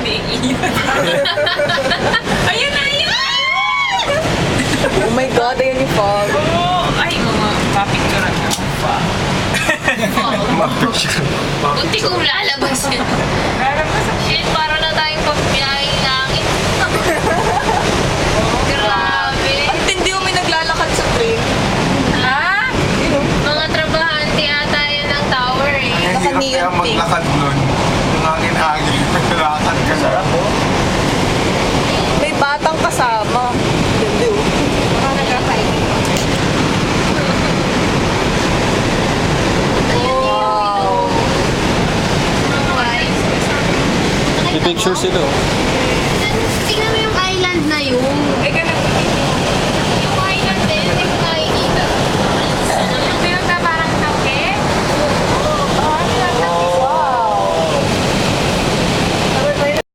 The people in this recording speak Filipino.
umiiyak. Ayun na, ayun na! Oh my God, ayun yung fog. Oo! Ay, mga mapicturean ka. Kunti kong lalabas yun. Shit, para na tayong pagpiyahing langit. Grabe. Ang tindi yung may naglalakad sa train. Ha? Mga trabahante ata yan ng tower eh. Hindi ka kaya maglakad nun. Yung hangin-hangin. Maglakad ka na. May batang kasama. Tindi oh. Parang nagkakain. Wow. May picture sila. Tingnan mo yung island na yun.